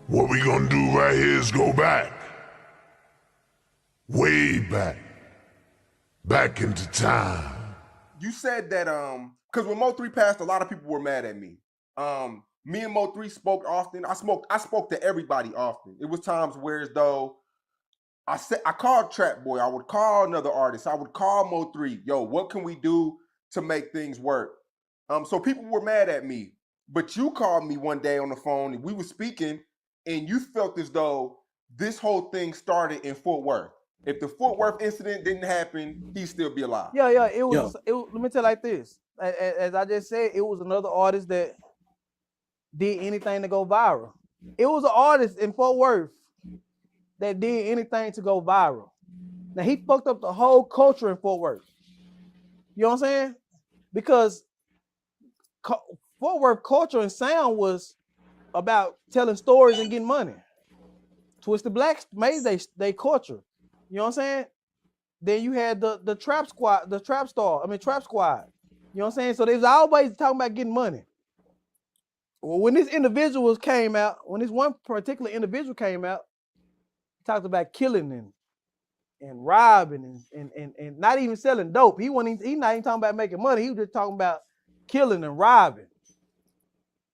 What we gonna do right here is go back. Way back. Back into time. You said that because when Mo3 passed, a lot of people were mad at me. Me and Mo3 spoke often. I spoke to everybody often. It was times where as though I called Trap Boy, I would call another artist, I would call Mo3, yo, what can we do to make things work? So people were mad at me. But you called me one day on the phone and we were speaking, and you felt as though this whole thing started in Fort Worth. If the Fort Worth incident didn't happen, he'd still be alive. Yeah. Let me tell you like this. As I just said, it was another artist that did anything to go viral. It was an artist in Fort Worth that did anything to go viral. Now he fucked up the whole culture in Fort Worth. You know what I'm saying? Because Fort Worth culture and sound was about telling stories and getting money. Twisted Blacks made they culture. You know what I'm saying? Then you had the Trap Squad, Trap Squad. You know what I'm saying? So they was always talking about getting money. Well, when this individual came out, when this one particular individual came out, he talked about killing and robbing and not even selling dope. He not even talking about making money. He was just talking about killing and robbing.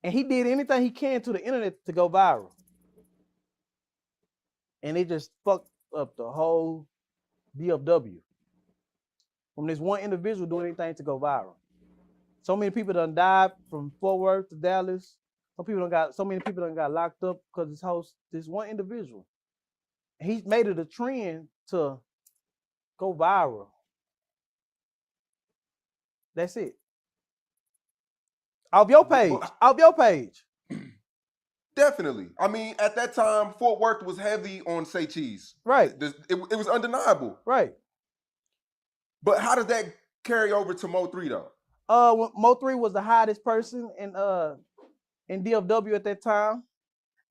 And he did anything he can to the internet to go viral. And it just fucked up the whole DFW. From this one individual doing anything to go viral. So many people done died from Fort Worth to Dallas. So many people done got locked up because this one individual. He's made it a trend to go viral. That's it. Off your page. Definitely. I mean, at that time, Fort Worth was heavy on Say Cheese. Right. It was undeniable. Right. But how does that carry over to Mo3 though? Mo3 was the hottest person in DFW at that time,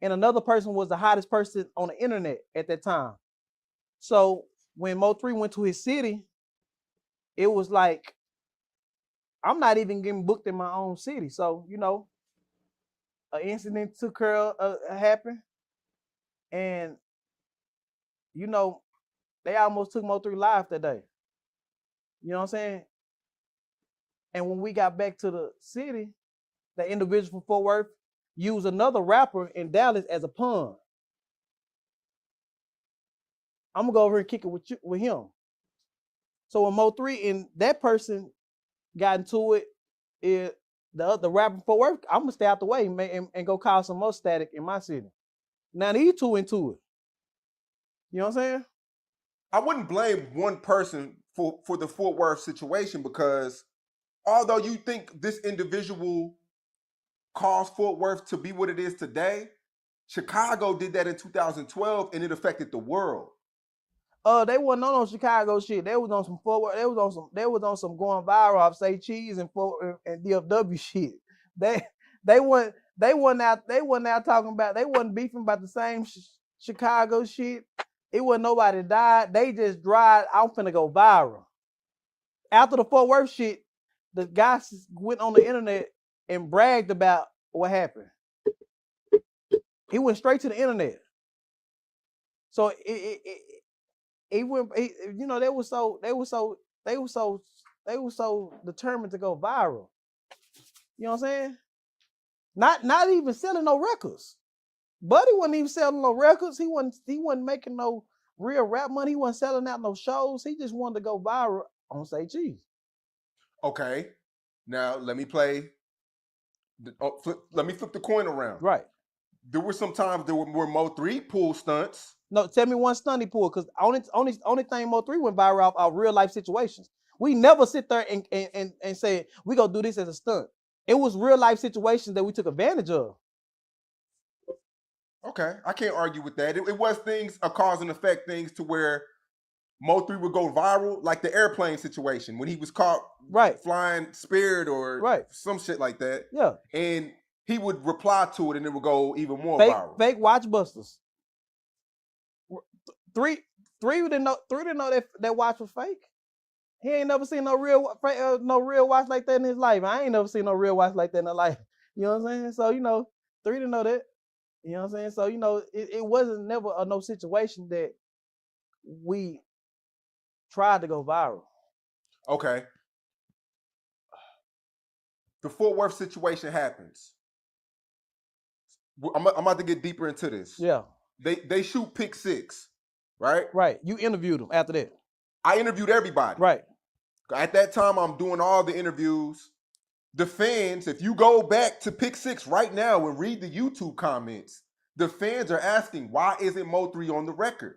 and another person was the hottest person on the internet at that time. So when Mo3 went to his city, it was like, I'm not even getting booked in my own city. So, you know, an incident happened, and, you know, they almost took Mo3 live that day. You know what I'm saying? And when we got back to the city, the individual from Fort Worth used another rapper in Dallas as a pawn. I'm gonna go over and kick it with him. So when Mo3 and that person got into it, the rapper from Fort Worth, I'm gonna stay out the way and go cause some more static in my city. Now these two into it. You know what I'm saying? I wouldn't blame one person for the Fort Worth situation, because although you think this individual caused Fort Worth to be what it is today, Chicago did that in 2012 and it affected the world. They wasn't on Chicago shit. They was on some Fort Worth. They was on some going viral off Say Cheese and DFW shit. They wasn't out talking about, they wasn't beefing about the same Chicago shit. It wasn't nobody died. They just dried, I'm finna go viral. After the Fort Worth shit, the guys went on the internet and bragged about what happened. He went straight to the internet. So they were so determined to go viral. You know what I'm saying? Not even selling no records. Buddy wasn't even selling no records. He wasn't making no real rap money. He wasn't selling out no shows. He just wanted to go viral on Say Cheese. Okay, now let me flip the coin around. Right. There were some times there were Mo3 pull stunts. No, tell me one stunt he pulled, because only thing Mo3 went viral off real life situations. We never sit there and say we gonna do this as a stunt. It was real life situations that we took advantage of. Okay, I can't argue with that. It was things, a cause and effect things, to where Mo3 would go viral, like the airplane situation when he was caught flying Spirit or some shit like that. Yeah. And he would reply to it and it would go even more viral. Fake watch busters. Three didn't know that watch was fake. He ain't never seen no real watch like that in his life. I ain't never seen no real watch like that in his life. You know what I'm saying? So, 3 didn't know that. You know what I'm saying? So, it wasn't never no situation that we tried to go viral. Okay. The Fort Worth situation happens. I'm about to get deeper into this. Yeah. They shoot pick 6, right? Right. You interviewed them after that. I interviewed everybody. Right. At that time, I'm doing all the interviews. The fans, if you go back to pick 6 right now and read the YouTube comments, the fans are asking, why isn't Mo3 on the record?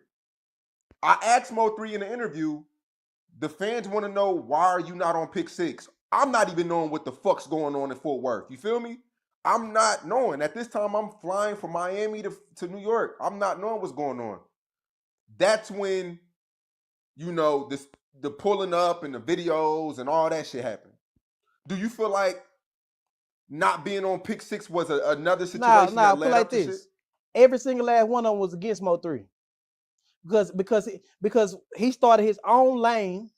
I asked Mo3 in the interview, the fans want to know, why are you not on pick 6? I'm not even knowing what the fuck's going on in Fort Worth. You feel me? I'm not knowing. At this time, I'm flying from Miami to New York. I'm not knowing what's going on. That's when, the pulling up and the videos and all that shit happened. Do you feel like not being on pick 6 was another situation Nah, that led put like up to this. shit? Every single last one of them was against Mo3. Because he started his own lane.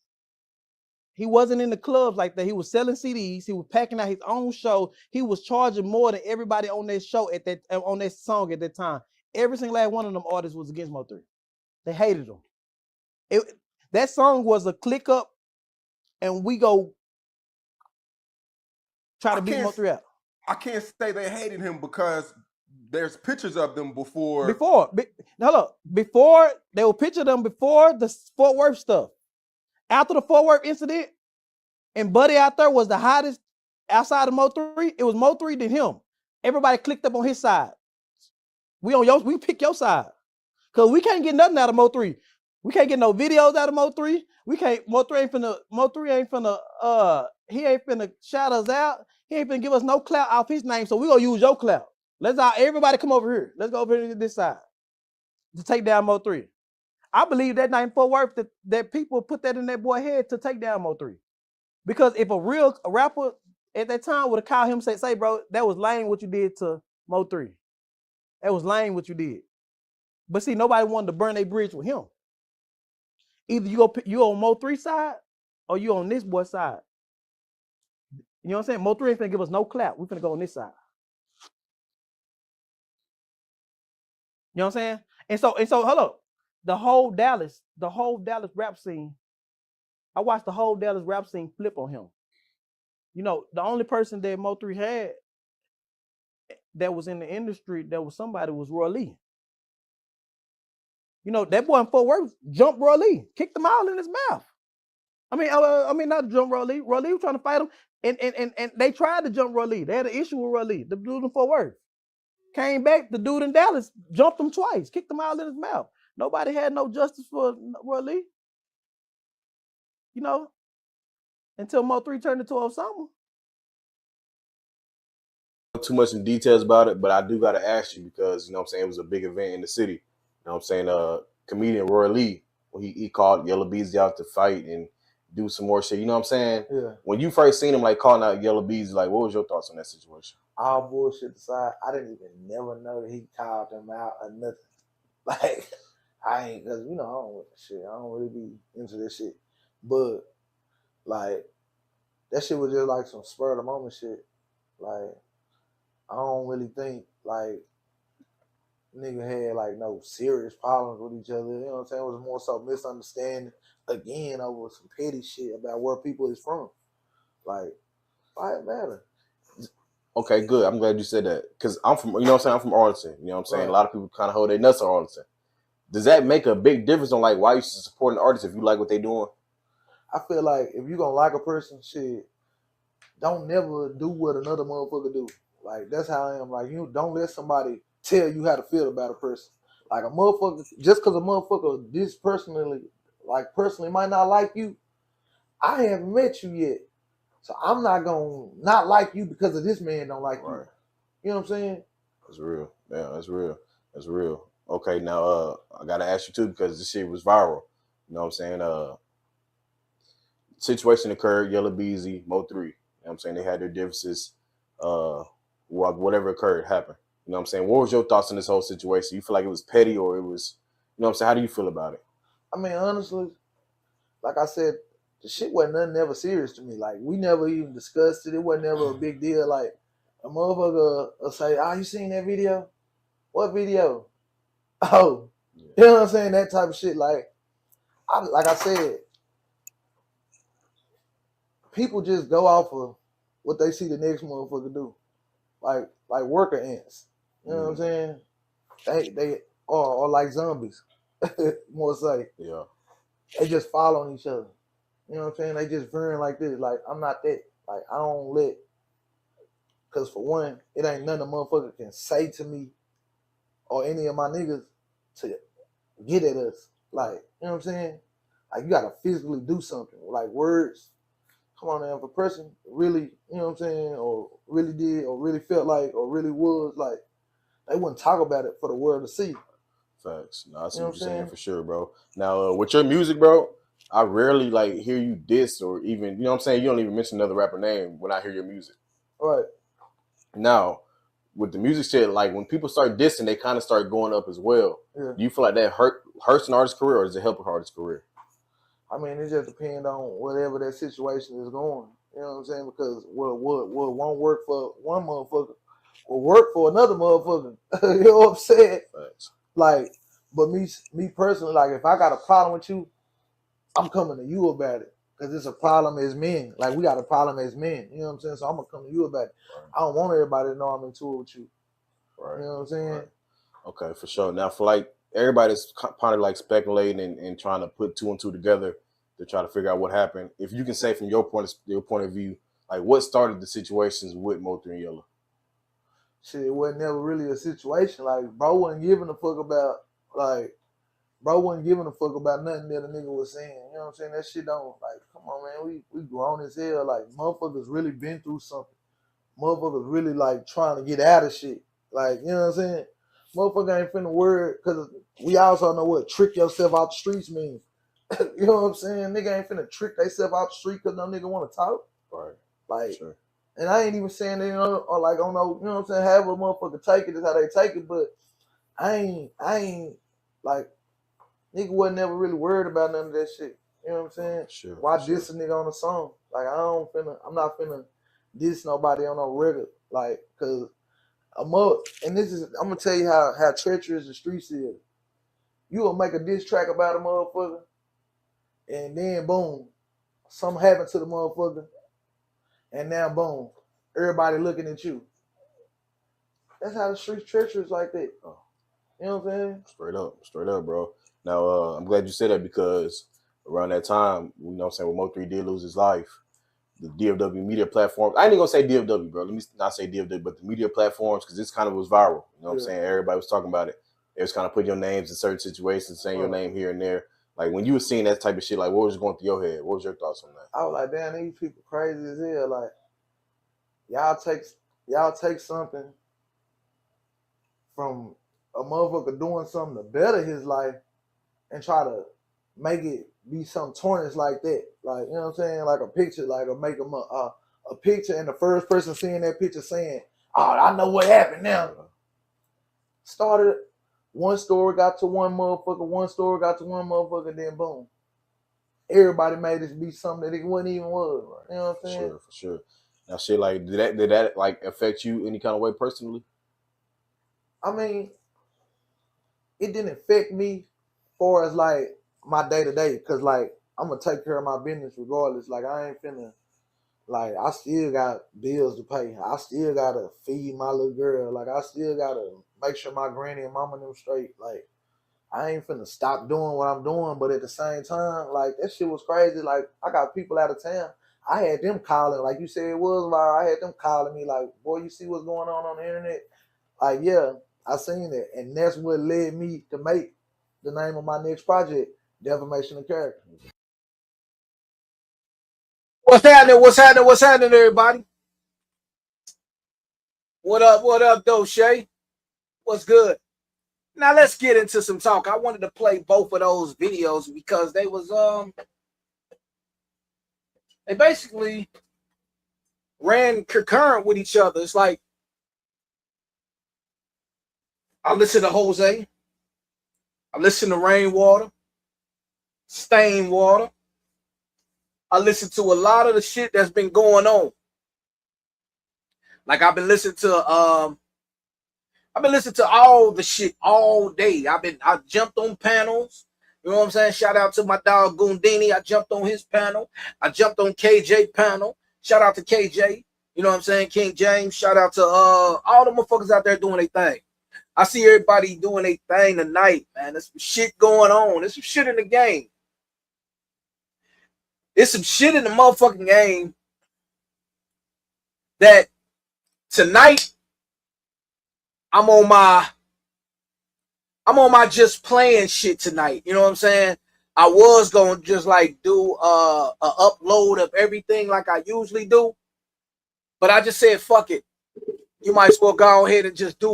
He wasn't in the clubs like that. He was selling CDs. He was packing out his own show. He was charging more than everybody on that show on that song at that time. Every single last one of them artists was against Mo3. They hated him. That song was a click up, and we go try to beat Mo3 out. I can't say they hated him because there's pictures of them before. Before they were pictured them before the Fort Worth stuff. After the Fort Worth incident, and Buddy out there was the hottest outside of Mo3. It was Mo3 than him. Everybody clicked up on his side. We pick your side. Cause we can't get nothing out of Mo3. We can't get no videos out of Mo3. Mo3 ain't finna he ain't finna shout us out. He ain't finna give us no clout off his name. So we gonna use your clout. Everybody come over here. Let's go over here to this side to take down Mo3. I believe that night in Fort Worth that people put that in that boy's head to take down Mo3. Because if a real rapper at that time would have called him and say, bro, that was lame what you did to Mo3. That was lame what you did. But see, nobody wanted to burn their bridge with him. Either you on Mo3 side or you on this boy's side. You know what I'm saying? Mo3 ain't finna give us no clap. We finna go on this side. You know what I'm saying? And so hold up. The whole Dallas rap scene, I watched the whole Dallas rap scene flip on him. The only person that Mo3 had that was in the industry that was somebody was Roy Lee. That boy in Fort Worth jumped Roy Lee, kicked him all in his mouth. I mean, not jump Roy Lee. Roy Lee was trying to fight him, and they tried to jump Roy Lee. They had an issue with Roy Lee. The dude in Fort Worth came back. The dude in Dallas jumped him twice, kicked him all in his mouth. Nobody had no justice for Roy Lee. Until Mo3 turned into Osama. Too much in details about it, but I do got to ask you because, what I'm saying, it was a big event in the city. You know what I'm saying? Comedian Roy Lee, he called Yella Beezy out to fight and do some more shit. You know what I'm saying? Yeah. When you first seen him, calling out Yella Beezy, what was your thoughts on that situation? All bullshit aside, I didn't even never know that he called them out or nothing. I ain't, cause I don't with the shit. I don't really be into this shit. But that shit was just some spur of the moment shit. I don't really think nigga had no serious problems with each other. You know what I'm saying? It was more so misunderstanding again over some petty shit about where people is from. Why it matter? Okay, good. I'm glad you said that. Cause I'm from, I'm from Arlington. You know what I'm saying? Right. A lot of people kind of hold their nuts on Arlington. Does that make a big difference on why you should support an artist if you like what they doing? I feel like if you gonna like a person, shit, don't never do what another motherfucker do. That's how I am. You don't let somebody tell you how to feel about a person. A motherfucker, just because a motherfucker personally might not like you, I haven't met you yet. So I'm not gonna not like you because of this man don't like you. You know what I'm saying? That's real. Yeah, that's real. That's real. Okay, now I gotta ask you too because this shit was viral. You know what I'm saying? Situation occurred, Yella Beezy, Mo3. You know what I'm saying? They had their differences. Whatever occurred happened. You know what I'm saying? What was your thoughts on this whole situation? You feel like it was petty or it was, what I'm saying? How do you feel about it? I mean, honestly, like I said, the shit wasn't nothing ever serious to me. We never even discussed it. It wasn't ever a big deal. A motherfucker will say, you seen that video? What video? Oh, you know what I'm saying? That type of shit. Like I said, people just go off of what they see the next motherfucker do. Like worker ants. You know what I'm saying? They or like zombies. More say. Yeah. They just following each other. You know what I'm saying? They just veering like this. Like, I'm not that. Like, I don't let. Because for one, it ain't nothing a motherfucker can say to me or any of my niggas to get at us. Like, you know what I'm saying? Like, you got to physically do something. Like, words. Come on now. If a person really, you know what I'm saying, or really did, or really felt like, or really was, like, they wouldn't talk about it for the world to see. Facts. No, I see You know what what you're I'm saying saying? for sure, bro. Now, with your music, bro, I rarely like hear you diss or even, you know what I'm saying? You don't even mention another rapper name when I hear your music. Right. Now, with the music shit, like when people start dissing, they kind of start going up as well. Yeah. Do you feel like that hurts an artist's career, or does it help an artist's career? I mean, it just depends on whatever that situation is going. You know what I'm saying? Because what won't work for one motherfucker will work for another motherfucker. You know what I'm saying? Facts. Like, but me personally, like if I got a problem with you, I'm coming to you about it. Because it's a problem as men. Like we got a problem as men. You know what I'm saying? So I'm gonna come to you about it. Right. I don't want everybody to know I'm into it with you. Right. You know what I'm saying? Right. Okay, for sure. Now, for like everybody's kind of like speculating and trying to put two and two together to try to figure out what happened. If you can say from your point of view, like what started the situations with Mo3 and Yella? Shit, it wasn't never really a situation. Like bro wasn't giving a fuck about nothing that a nigga was saying. You know what I'm saying? That shit don't, like, come on, man. We grown as hell. Like, motherfuckers really been through something. Motherfuckers really, like, trying to get out of shit. Like, you know what I'm saying? Motherfucker ain't finna worry, because we also know what trick yourself out the streets means. You know what I'm saying? Nigga ain't finna trick theyself out the street because no nigga want to talk. Right. Like, Sure. and I ain't even saying that, you know, or like, oh no, you know what I'm saying? However a motherfucker take it is how they take it, but I ain't, like, nigga wasn't never really worried about none of that shit. You know what I'm saying? Sure. Why diss a nigga on a song? Like, I'm not finna diss nobody on no record. Like, cause I'm gonna tell you how treacherous the streets is. You will make a diss track about a motherfucker, and then boom, something happened to the motherfucker, and now boom, everybody looking at you. That's how the streets treacherous like that. Oh. You know what I'm saying? Straight up, bro. Now, I'm glad you said that because around that time, you know what I'm saying, when Mo3 did lose his life, the DFW media platforms, I ain't gonna say DFW, bro. Let me not say DFW, but the media platforms, because this kind of was viral. You know what I'm saying? Everybody was talking about it. It was kind of putting your names in certain situations, saying your name here and there. Like, when you were seeing that type of shit, like, what was going through your head? What was your thoughts on that? I was like, damn, these people crazy as hell. Like, y'all take something from a motherfucker doing something to better his life and try to make it be some tarnish like that. Like, you know what I'm saying? Like a picture, like or make them a picture and the first person seeing that picture saying, oh, I know what happened now. Started, one story got to one motherfucker, then boom. Everybody made this be something that it wasn't even was. You know what I'm saying? For sure. Now, shit, like, did that like affect you any kind of way personally? I mean, it didn't affect me far as like my day to day, cause like I'm gonna take care of my business regardless. Like I ain't finna, like I still got bills to pay. I still gotta feed my little girl. Like I still gotta make sure my granny and mama them straight. Like I ain't finna stop doing what I'm doing, but at the same time, like that shit was crazy. Like I got people out of town. I had them calling, like you said it was viral. I had them calling me like, boy, you see what's going on the internet? Like, yeah, I seen it. And that's what led me to make the name of my next project, Defamation of Character. What's happening, everybody? What up, though, Shay? What's good? Now let's get into some talk. I wanted to play both of those videos because they was they basically ran concurrent with each other. It's like I listen to Jose, I listen to Rainwater, Stain Water. I listen to a lot of the shit that's been going on. Like I've been listening to I've been listening to all the shit all day. I jumped on panels. You know what I'm saying? Shout out to my dog Goondini. I jumped on his panel. I jumped on KJ panel. Shout out to KJ. You know what I'm saying? King James. Shout out to all the motherfuckers out there doing their thing. I see everybody doing their thing tonight, man. There's some shit going on. There's some shit in the game. There's some shit in the motherfucking game that tonight I'm on my just playing shit tonight. You know what I'm saying? I was going to just like do a upload of everything like I usually do. But I just said, fuck it. You might as well go ahead and just do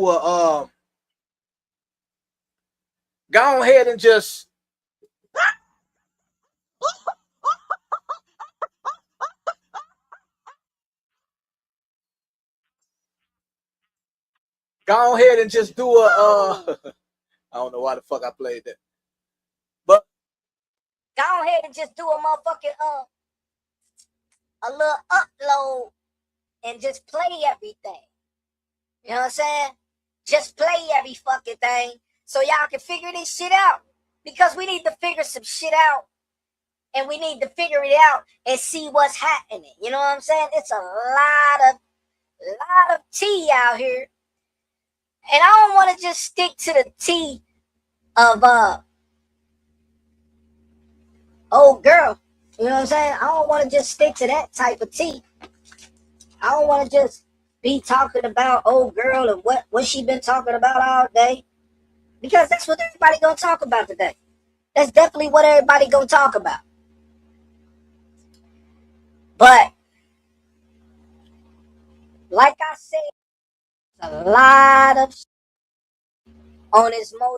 go ahead and just go ahead and just do a I don't know why the fuck I played that. But go ahead and just do a motherfucking a little upload and just play everything. You know what I'm saying? Just play every fucking thing so y'all can figure this shit out. Because we need to figure some shit out. And we need to figure it out and see what's happening. You know what I'm saying? It's a lot of tea out here. And I don't want to just stick to the tea of old girl. You know what I'm saying? I don't want to just stick to that type of tea. I don't want to just be talking about old girl and what she been talking about all day. Because that's what everybody gonna talk about today. That's definitely what everybody gonna talk about. But like I said, a lot of on this mode.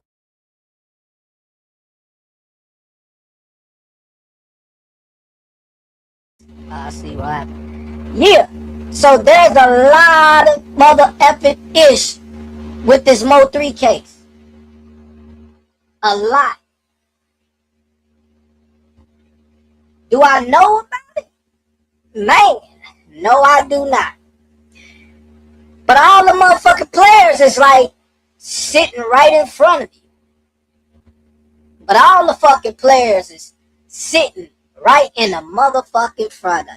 I see what happened. Yeah. So there's a lot of mother effing ish with this Mo 3 case. A lot. Do I know about it? Man, no, I do not. But all the motherfucking players is like sitting right in front of you. But all the fucking players is sitting right in the motherfucking front of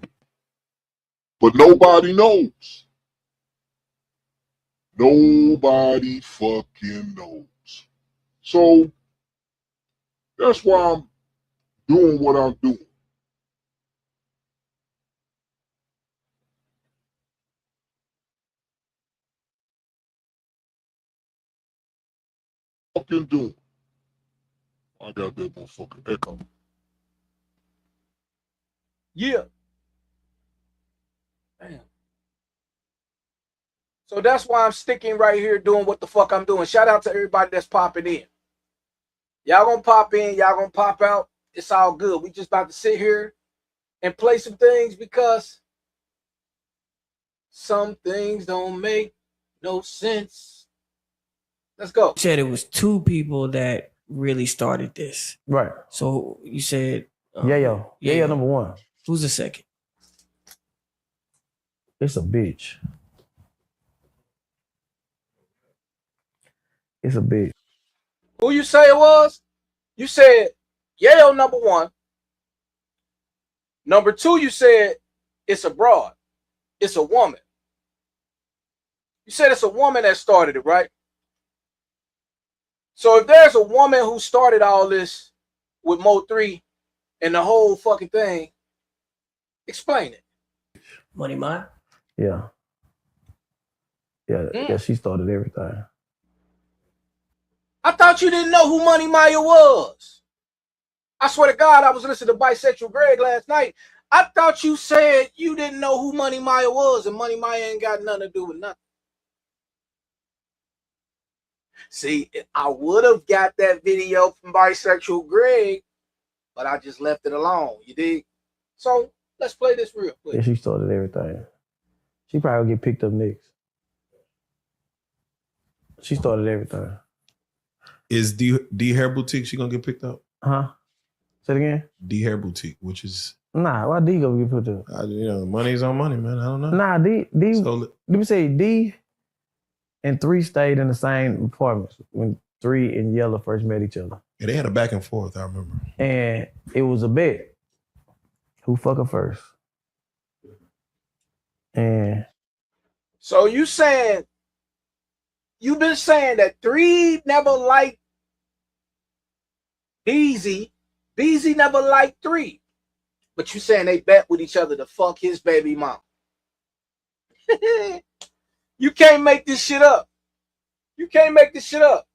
you. But nobody knows. Nobody fucking knows. So that's why I'm doing what I'm doing. Fucking doing. I got that motherfucking echo. yeah. Damn. So that's why I'm sticking right here doing what the fuck I'm doing. Shout out to everybody that's popping in. Y'all gonna pop in, y'all gonna pop out. It's all good. We just about to sit here and play some things because some things don't make no sense. Let's go. You said it was two people that really started this. Right. So you said Yayo. Yayo number one. Who's the second? It's a bitch. It's a bitch. Who you say it was? You said Yayo number one. Number two, you said it's a broad. It's a woman. You said it's a woman that started it, right? So if there's a woman who started all this with Mo 3 and the whole fucking thing, explain it. Money Mine? Yeah. Yeah, she started everything. I thought you didn't know who Money Maya was. I swear to God, I was listening to Bisexual Greg last night. I thought you said you didn't know who Money Maya was, and Money Maya ain't got nothing to do with nothing. See, I would have got that video from Bisexual Greg, but I just left it alone. You dig? So let's play this real quick. Yeah, she started everything. She probably will get picked up next. She started everything. Is D Hair Boutique she gonna get picked up? Huh? Say it again? D Hair Boutique, which is Nah, why D go get put up? Money's on money, man. I don't know. Nah, D. So, Let me say D and 3 stayed in the same apartments when 3 and Yella first met each other. yeah, they had a back and forth, I remember. And it was a bet. Who fuck her first? And So you've been saying that 3 never liked Beezy. Beezy never liked 3. But you saying they bet with each other to fuck his baby mom. You can't make this shit up. You can't make this shit up.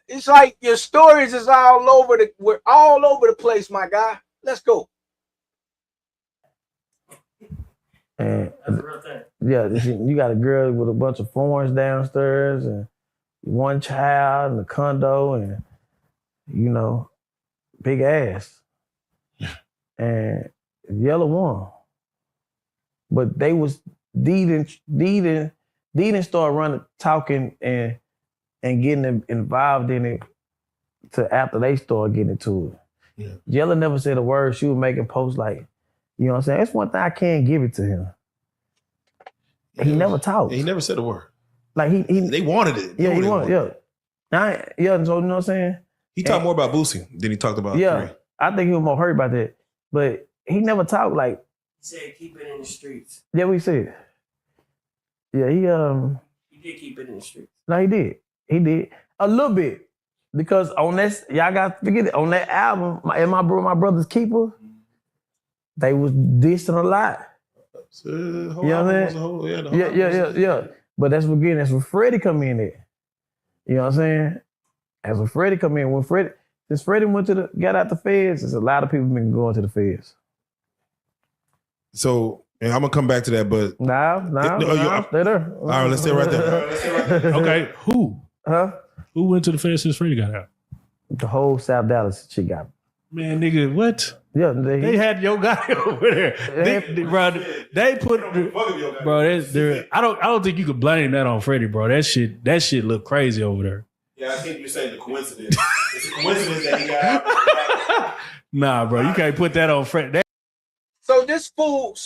It's like your stories is we're all over the place, my guy. Let's go. And yeah, you got a girl with a bunch of foreigners downstairs and 1 child in a condo and, big ass. And Yella won. But they was, D didn't start talking and getting involved in it to after they started getting into it. Yeah. Yella never said a word. She was making posts like, you know what I'm saying? That's one thing I can't give it to him. He never talked. He never said a word. Like he They wanted it. yeah, he wanted, yeah. So you know what I'm saying? He talked more about Boosie than he talked about 3. I think he was more hurt about that. But he never talked like. He said keep it in the streets. Yeah, we said. Yeah, He did keep it in the streets. No, he did. He did a little bit because on that, y'all got to forget it. On that album, my brother's keeper, they was dissing a lot. So the whole You know what I'm album saying? was a whole, Yeah. But that's where Freddie come in at. You know what I'm saying? That's where Freddie come in. Since Freddie got out the feds, there's a lot of people been going to the feds. So, and I'm gonna come back to that, but Stay there. All right, let's stay right there. Okay, who? Huh? Who went to the feds since Freddie got out? The whole South Dallas shit got. Man, nigga, what? Yeah, they had your guy over there. They put, bro. I don't think you could blame that on Freddie, bro. That shit look crazy over there. Yeah, I think you're saying the coincidence. It's a coincidence that he got out. Nah, bro, you can't put that on Freddie. So this fool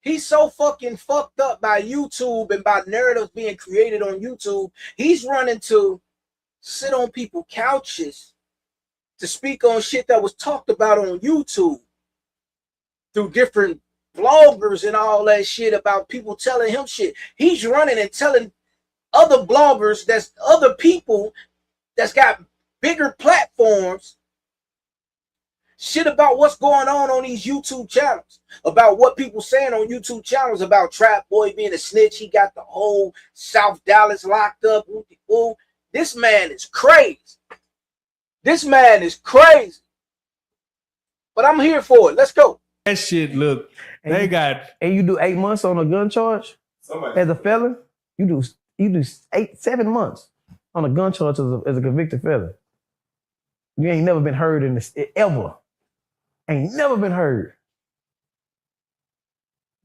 he's so fucking fucked up by YouTube and by narratives being created on YouTube. He's running to sit on people's couches to speak on shit that was talked about on YouTube through different bloggers and all that shit about people telling him shit. He's running and telling other bloggers, that's other people that's got bigger platforms, shit about what's going on these YouTube channels, about what people saying on YouTube channels about Trap Boy being a snitch. He got the whole South Dallas locked up. Ooh, this man is crazy. This man is crazy. But I'm here for it. Let's go. That shit look. They got. And you do 8 months on a gun charge as a felon. You do 7 months on a gun charge as a convicted felon. You ain't never been heard in this ever. Ain't never been heard.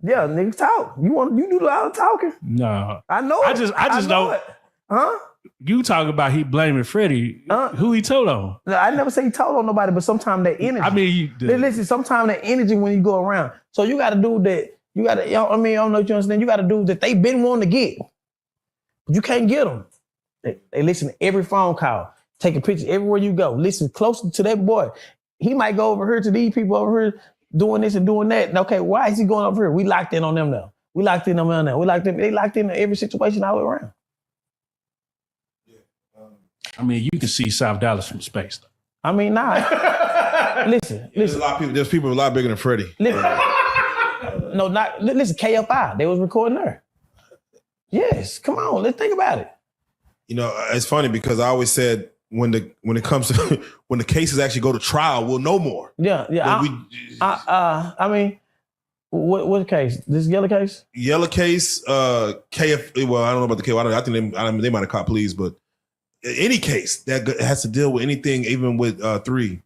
Yeah, niggas talk. You do a lot of talking. No, I know. I just know don't. it. Huh? You talk about he blaming Freddie. Who he told on? No, I never say he told on nobody, but sometimes that energy. I mean, listen. Sometimes that energy when you go around. So you got to do that. You got to. I mean, I don't know if you understand. You got to do that. They been wanting to get, but you can't get them. They listen to every phone call, take a picture everywhere you go. Listen closely to that boy. He might go over here to these people over here doing this and doing that. And okay, why is he going over here? We locked in on them now. We locked in on them now. They locked in every situation all around. I mean, you can see South Dallas from space. I mean, nah. Listen. There's a lot of people. There's people a lot bigger than Freddie. Listen. Listen. KFI. They was recording there. Yes. Come on. Let's think about it. You know, it's funny because I always said when it comes to when the cases actually go to trial, we'll know more. Yeah. I mean, what case? This Yella case? Yella case. KF. Well, I don't know about the case. I think they might have caught police, but any case that has to deal with anything, even with 3,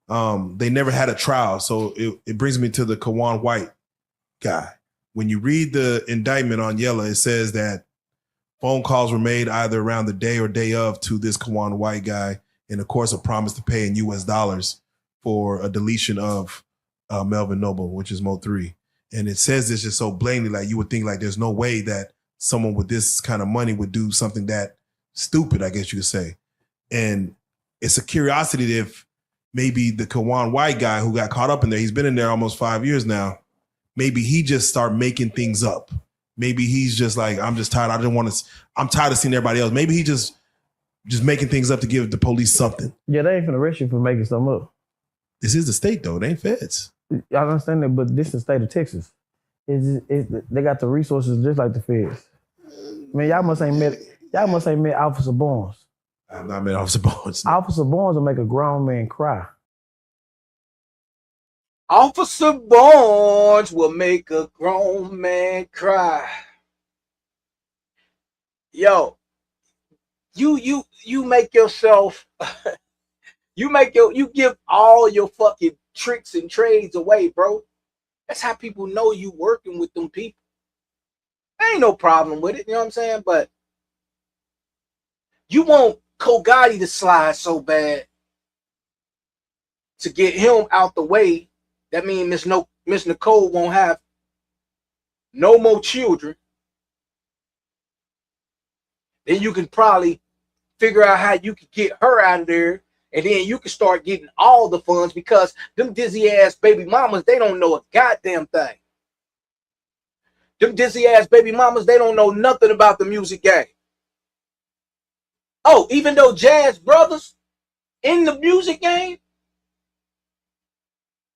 they never had a trial. So it brings me to the Kawan White guy. When you read the indictment on Yella, it says that phone calls were made either around the day or day of to this Kawan White guy, and of course a promise to pay in US dollars for a deletion of Melvin Noble, which is Mo 3. And it says this just so blatantly, like you would think like there's no way that someone with this kind of money would do something that stupid, I guess you could say. And it's a curiosity if maybe the Kawan White guy who got caught up in there, he's been in there almost 5 years now. Maybe he just start making things up. Maybe he's just like, I'm just tired. I'm tired of seeing everybody else. Maybe he just making things up to give the police something. Yeah, they ain't finna arrest you for making something up. This is the state though. They ain't feds. I understand that, but this is the state of Texas. They got the resources just like the feds. Man, y'all must ain't met Officer Barnes. I've not met Officer Barnes. Officer Barnes will make a grown man cry. Officer Barnes will make a grown man cry. Yo, you make yourself, you give all your fucking tricks and trades away, bro. That's how people know you working with them people. There ain't no problem with it, you know what I'm saying? But you want Kogati to slide so bad to get him out the way. That means Miss Nicole won't have no more children. Then you can probably figure out how you can get her out of there, and then you can start getting all the funds, because them dizzy ass baby mamas, they don't know a goddamn thing. Them dizzy ass baby mamas, they don't know nothing about the music game. Oh, even though Jazz Brothers in the music game,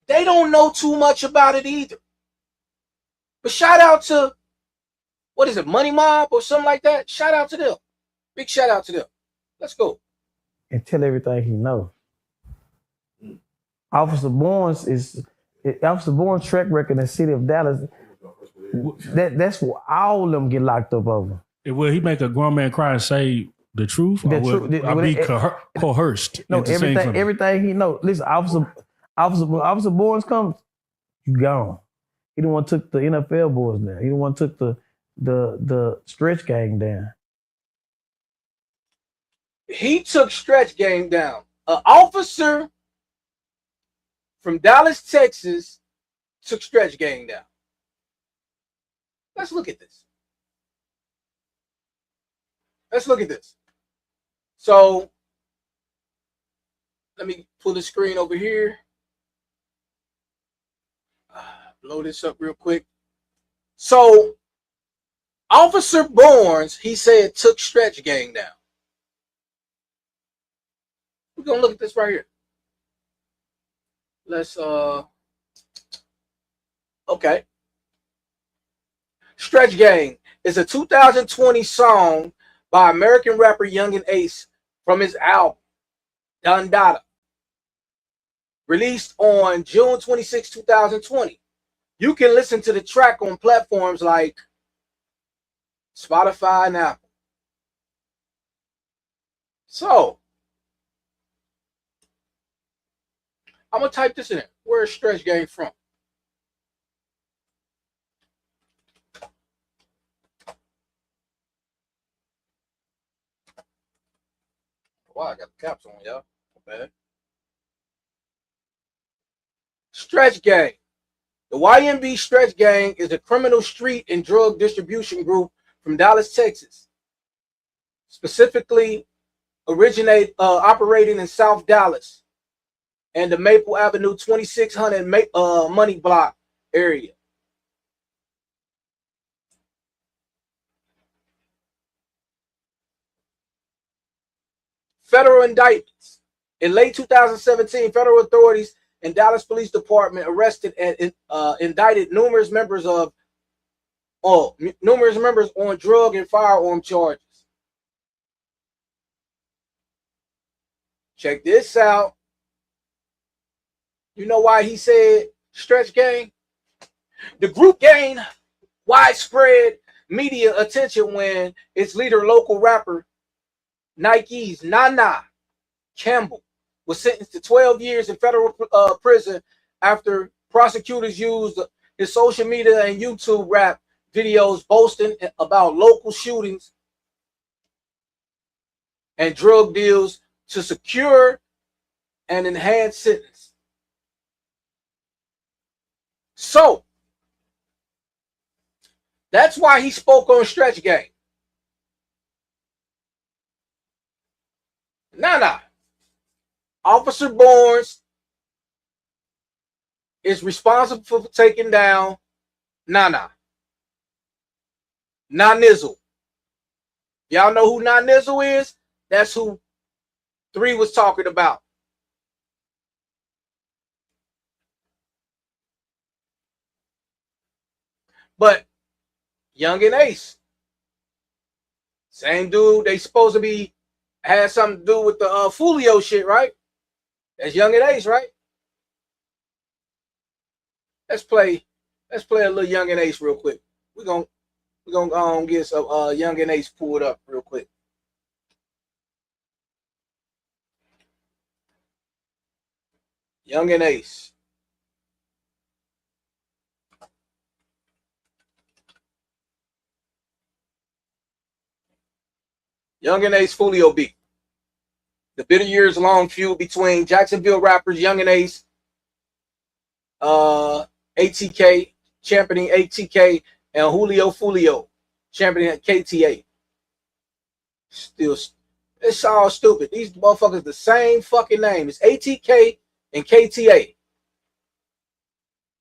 they don't know too much about it either. But shout out to, what is it, Money Mob or something like that? Shout out to them. Big shout out to them. Let's go. And tell everything he know. Officer Barnes track record in the city of Dallas. That's what all of them get locked up over. Will he make a grown man cry and say the truth? Or will I be coerced? No, everything he know. Listen, Officer Barnes comes, you gone. He the one took the NFL boys down. He the one took the Stretch Gang down. He took Stretch Gang down. An officer from Dallas, Texas, took Stretch Gang down. Let's look at this. So, let me pull the screen over here. Blow this up real quick. So, Officer Barnes, he said, took Stretch Gang down. We're gonna look at this right here. Let's okay. Stretch Gang is a 2020 song by American rapper Young and Ace from his album Don Dada, released on June 26, 2020. You can listen to the track on platforms like Spotify and Apple. So, I'm going to type this in there. Where is Stretch Gang from? Wow, I got the caps on, y'all. Bad. Stretch Gang. The YMB Stretch Gang is a criminal street and drug distribution group from Dallas, Texas. Specifically, operating in South Dallas and the Maple Avenue 2600 Money Block area. Federal indictments. In late 2017, federal authorities and Dallas Police Department arrested and indicted numerous members on drug and firearm charges. Check this out. You know why he said Stretch Gang? The group gained widespread media attention when its leader, local rapper Nike's Nana Campbell, was sentenced to 12 years in federal prison after prosecutors used his social media and YouTube rap videos boasting about local shootings and drug deals to secure an enhanced sentence. So that's why he spoke on Stretch Game. Nah. Officer Barnes is responsible for taking down Nah Nizzle. Y'all know who Nah Nizzle is? That's who 3 was talking about. But Young and Ace, same dude. They supposed to be had something to do with the Fulio shit, right? That's Young and Ace, right? Let's play a little Young and Ace real quick. We're gonna get some Young and Ace pulled up real quick. Young and Ace. Young and Ace Fulio beat. The bitter years long feud between Jacksonville rappers Young and Ace, ATK, championing ATK, and Julio Fulio, championing KTA. Still, it's all stupid. These motherfuckers the same fucking name. It's ATK and KTA.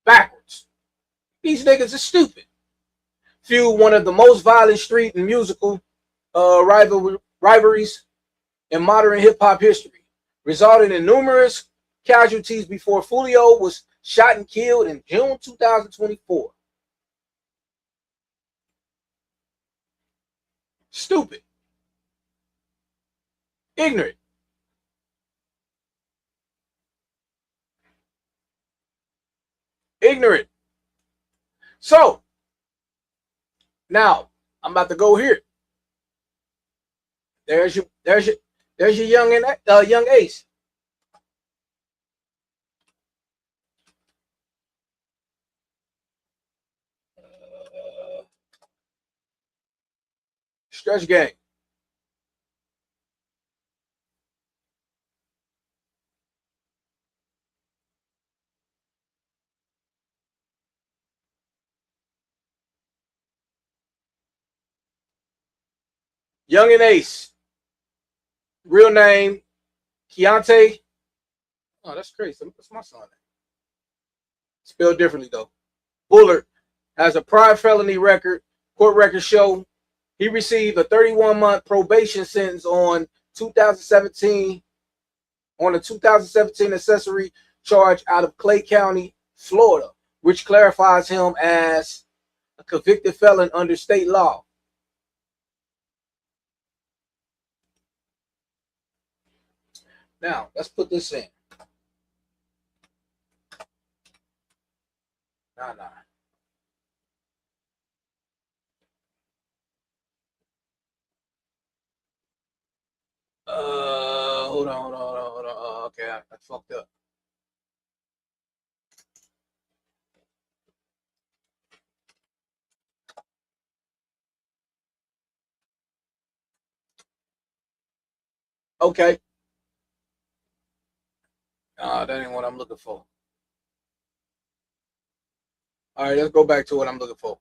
Backwards. These niggas are stupid. Feud one of the most violent street and musical rivalries in modern hip-hop history, resulting in numerous casualties before Fulio was shot and killed in June 2024. Stupid. Ignorant. Ignorant. So, now, I'm about to go here. There's your Young Ace. Stretch Gang. Young and Ace. Real name, Keontae. Oh, that's crazy. That's my son. Spelled differently, though. Bullard has a prior felony record. Court records show he received a 31-month probation sentence on a 2017 accessory charge out of Clay County, Florida, which clarifies him as a convicted felon under state law. Now, let's put this in. Nah. Hold on. Okay, I fucked up. Okay. That ain't what I'm looking for. All right, let's go back to what I'm looking for.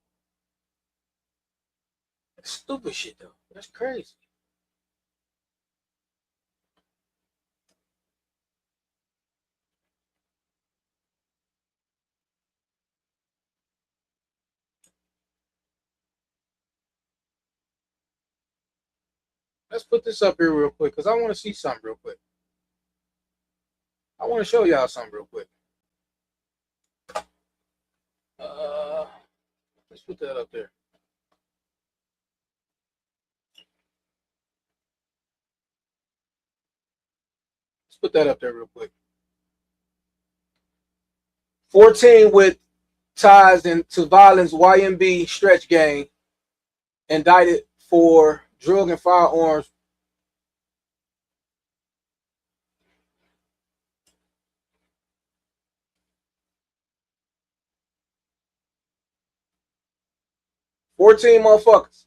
That's stupid shit, though. That's crazy. Let's put this up here real quick because I want to see something real quick. I want to show y'all something real quick. Let's put that up there. Let's put that up there real quick. 14 with ties into violence, YMB Stretch Gang, indicted for drug and firearms. $14 motherfuckers.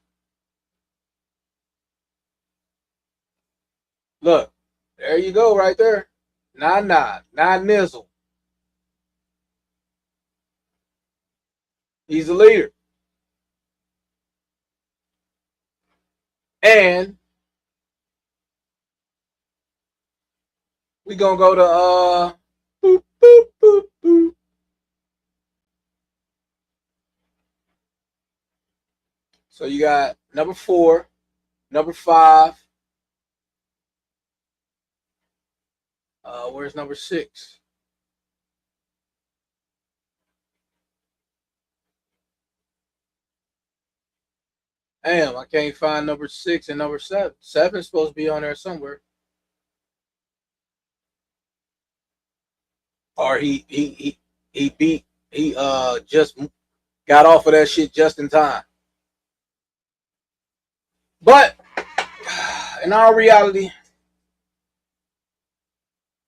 Look, there you go right there. Nah Nizzle. He's the leader. And we gonna go to boop, boop, boop, boop. So you got number 4, number 5. Where's number 6? Damn, I can't find number 6 and number 7. 7's supposed to be on there somewhere. Or he just got off of that shit just in time. But in our reality,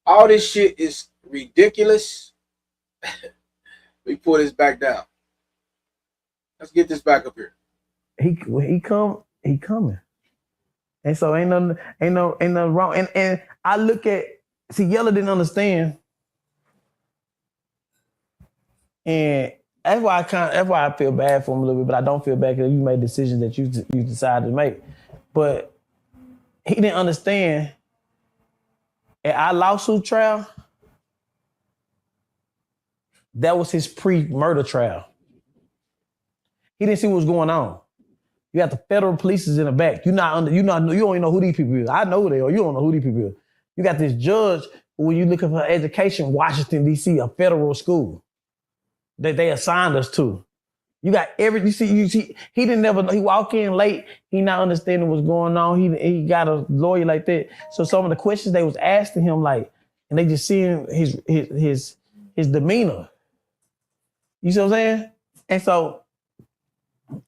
all this shit is ridiculous. We pull this back down. Let's get this back up here. He coming. And so ain't nothing wrong. And I look at, see, Yella didn't understand. And that's why I feel bad for him a little bit, but I don't feel bad because you made decisions that you decided to make. But he didn't understand. At our lawsuit trial, that was his pre-murder trial. He didn't see what was going on. You got the federal police is in the back. You don't even know who these people is. I know who they are. You don't know who these people is. You got this judge when you looking for education, Washington, D.C., a federal school that they assigned us to. You got you see, he didn't never know. He walk in late, he not understanding what's going on. He got a lawyer like that. So some of the questions they was asking him, like, and they just seeing his demeanor. You see what I'm saying? And so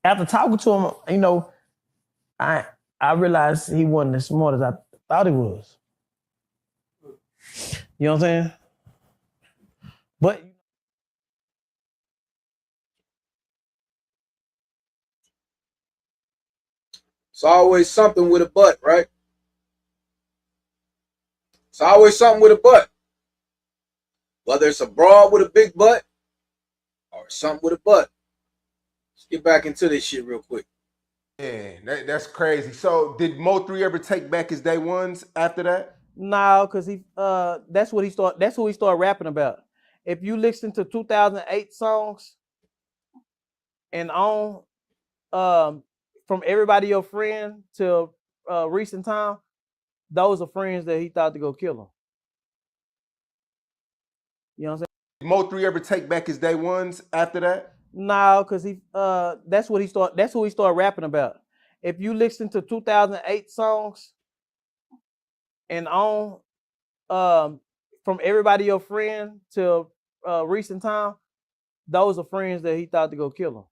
after talking to him, you know, I realized he wasn't as smart as I thought he was. You know what I'm saying? But it's always something with a butt, right? It's always something with a butt. Whether it's a broad with a big butt or something with a butt. Let's get back into this shit real quick. Yeah, that's crazy. So did Mo3 ever take back his day ones after that? No, because that's who he started rapping about. If you listen to 2008 songs and on from Everybody Your Friend to recent time, those are friends that he thought to go kill him. You know what I'm saying? Did Mo3 ever take back his day ones after that? No, because that's who he started rapping about. If you listen to 2008 songs and on from Everybody Your Friend to recent time, those are friends that he thought to go kill him.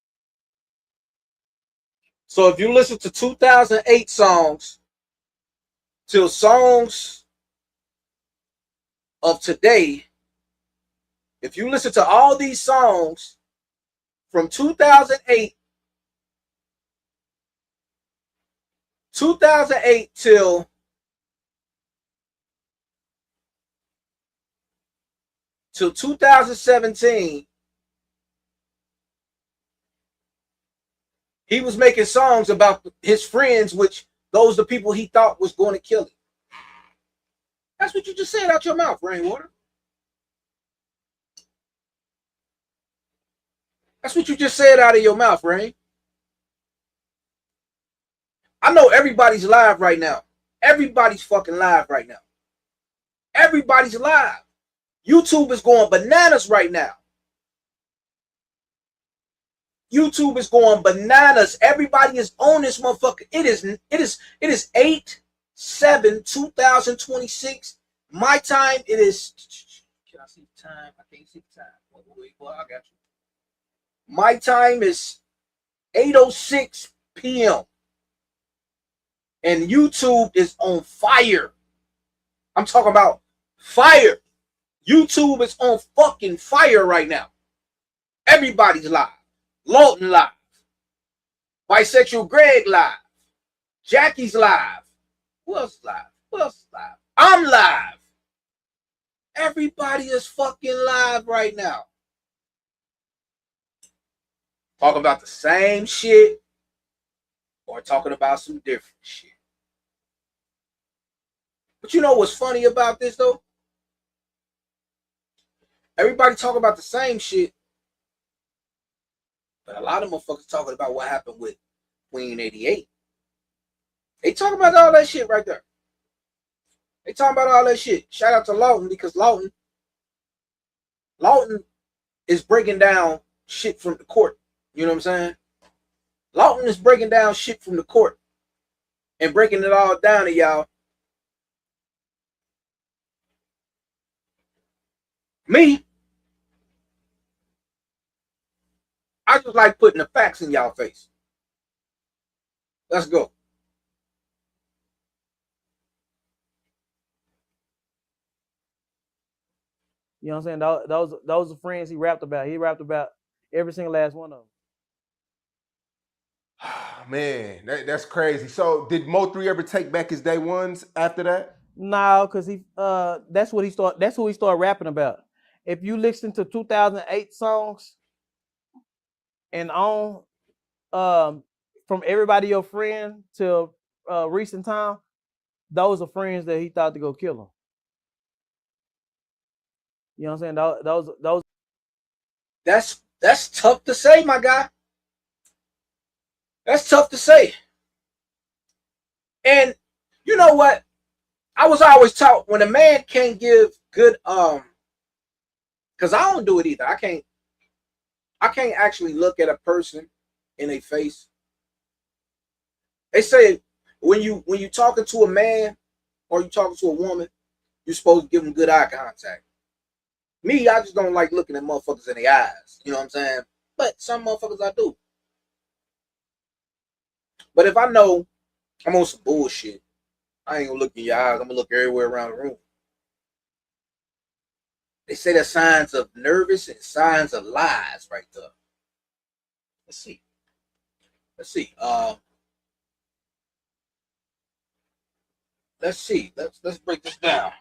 So if you listen to 2008 songs till songs of today, if you listen to all these songs from 2008 till 2017, he was making songs about his friends, which those are the people he thought was going to kill him. That's what you just said out your mouth, Rainwater. That's what you just said out of your mouth, Rain. I know everybody's live right now. Everybody's fucking live right now. Everybody's live. YouTube is going bananas right now. YouTube is going bananas. Everybody is on this motherfucker. It is 8/7/2026. My time, it is. Can I see the time? I can't see the time. Wait, I got you. My time is 8:06 p.m. And YouTube is on fire. I'm talking about fire. YouTube is on fucking fire right now. Everybody's live. Lawton live. Bisexual Greg live. Jackie's live. Who else is live? Who else is live? I'm live. Everybody is fucking live right now. Talking about the same shit or talking about some different shit. But you know what's funny about this though? Everybody talk about the same shit, but a lot of motherfuckers talking about what happened with Queen 88. They talking about all that shit right there. They talking about all that shit. Shout out to Lawton, because Lawton is breaking down shit from the court. You know what I'm saying? Lawton is breaking down shit from the court and breaking it all down to y'all. Me, I just like putting the facts in y'all face. Let's go. You know what I'm saying? Those are friends he rapped about. He rapped about every single last one of them. Man, that's crazy. So did Mo3 ever take back his day ones after that? No, because that's who he started rapping about. If you listen to 2008 songs and on, from Everybody Your Friend till recent time, those are friends that he thought to go kill him. You know what I'm saying? Those. That's tough to say, my guy. That's tough to say. And you know what? I was always taught when a man can't give good because I don't do it either. I can't actually look at a person in a face. They say when you talking to a man or you talking to a woman, you're supposed to give them good eye contact. Me, I just don't like looking at motherfuckers in the eyes. You know what I'm saying? But some motherfuckers I do. But if I know I'm on some bullshit, I ain't gonna look in your eyes. I'm gonna look everywhere around the room. They say there's signs of nervous and signs of lies right there. Let's see. Let's see. Let's break this down.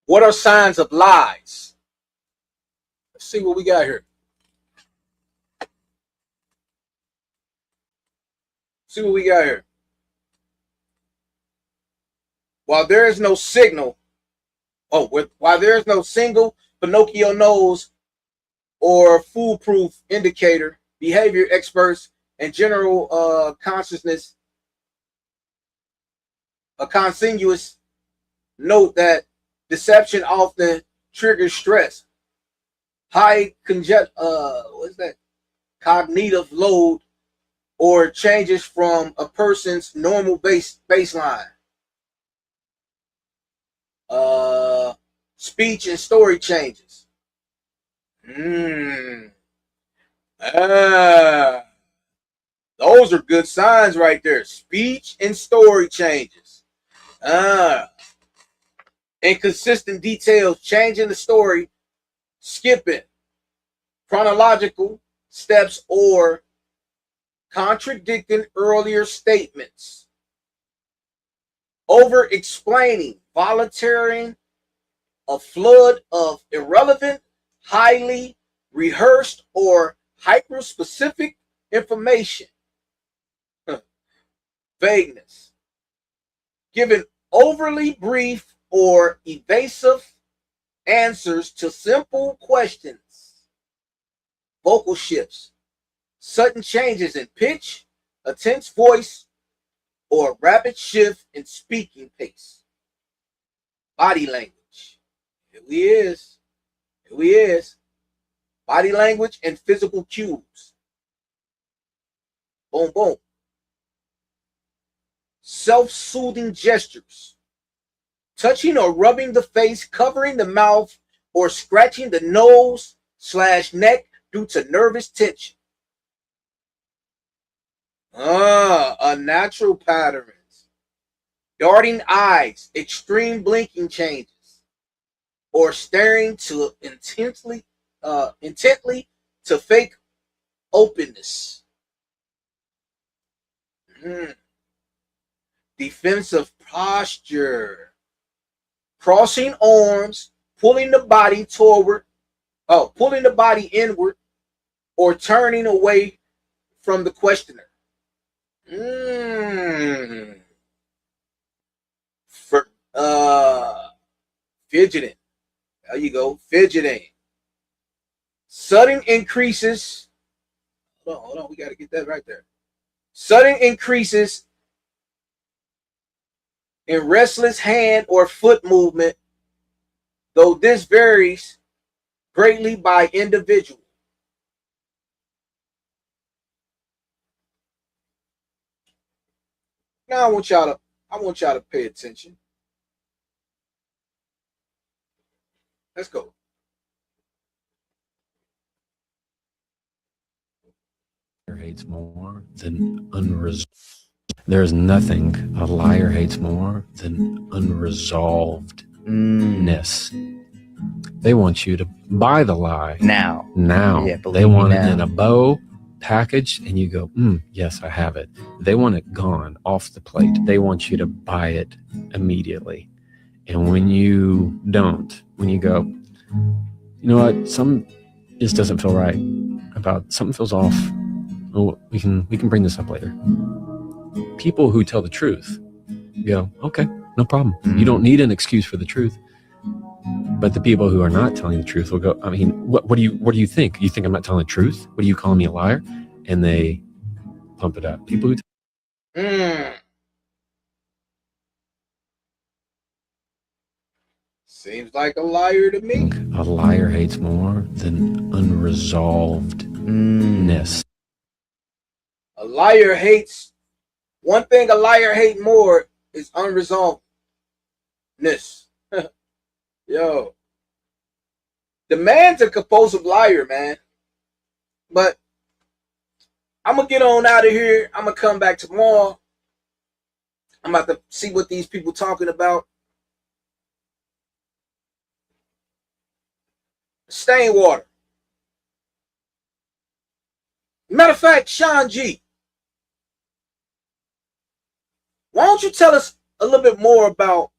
What are signs of lies? Let's see what we got here. See what we got here. While there is no signal, while there is no single Pinocchio nose or foolproof indicator, behavior experts and general consciousness, a consensus note that deception often triggers stress, high cognitive load, or changes from a person's normal baseline. Speech and story changes. Those are good signs right there. Speech and story changes. Inconsistent details, changing the story, skipping chronological steps, or contradicting earlier statements. Over explaining, volunteering a flood of irrelevant, highly rehearsed, or hyper-specific information. Vagueness. Giving overly brief or evasive answers to simple questions. Vocal shifts. Sudden changes in pitch, a tense voice, or rapid shift in speaking pace. Body language. Here we is. Here we is. Body language and physical cues. Boom, boom. Self-soothing gestures. Touching or rubbing the face, covering the mouth, or scratching the nose/neck due to nervous tension. Unnatural patterns. Darting eyes, extreme blinking changes, or staring to intently to fake openness. Defensive posture. Crossing arms, pulling the body inward, or turning away from the questioner. Fidgeting. There you go, fidgeting. Sudden increases. Hold on, we got to get that right there. Sudden increases in restless hand or foot movement, though this varies greatly by individual. Now I want y'all to pay attention. Let's go. Hates more than unresolved. There's nothing a liar hates more than unresolvedness. They want you to buy the lie now. Yeah, they want it in a bow package, and you go, yes, I have it. They want it gone off the plate. They want you to buy it immediately. And when you don't, when you go, you know what, something just doesn't feel right about, something feels off. Oh, we can bring this up later. People who tell the truth go, okay, no problem. You don't need an excuse for the truth. But the people who are not telling the truth will go, I mean, what do you think? You think I'm not telling the truth? What are you calling me a liar? And they pump it up. People who Seems like a liar to me. A liar hates more than unresolvedness. A liar hates, one thing a liar hates more is unresolvedness. Yo. The man's a compulsive liar, man. But I'm going to get on out of here. I'm going to come back tomorrow. I'm about to see what these people talking about. Stain water. Matter of fact, Sean G, why don't you tell us a little bit more about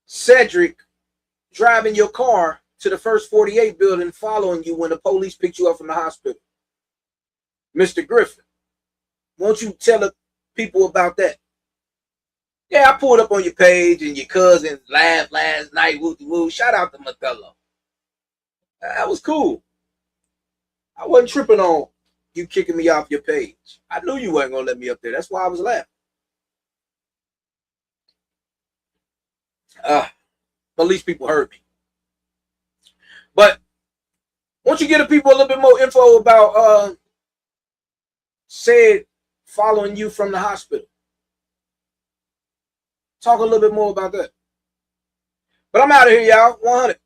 Cedric driving your car to the First 48 building, following you when the police picked you up from the hospital? Mr. Griffin, won't you tell the people about that? Yeah, I pulled up on your page and your cousins laughed last night. Woo-woo. Shout out to Mathello. That was cool. I wasn't tripping on you kicking me off your page. I knew you weren't going to let me up there. That's why I was laughing. But at least people heard me. But won't you give the people a little bit more info about said following you from the hospital? Talk a little bit more about that. But I'm out of here, y'all. 100.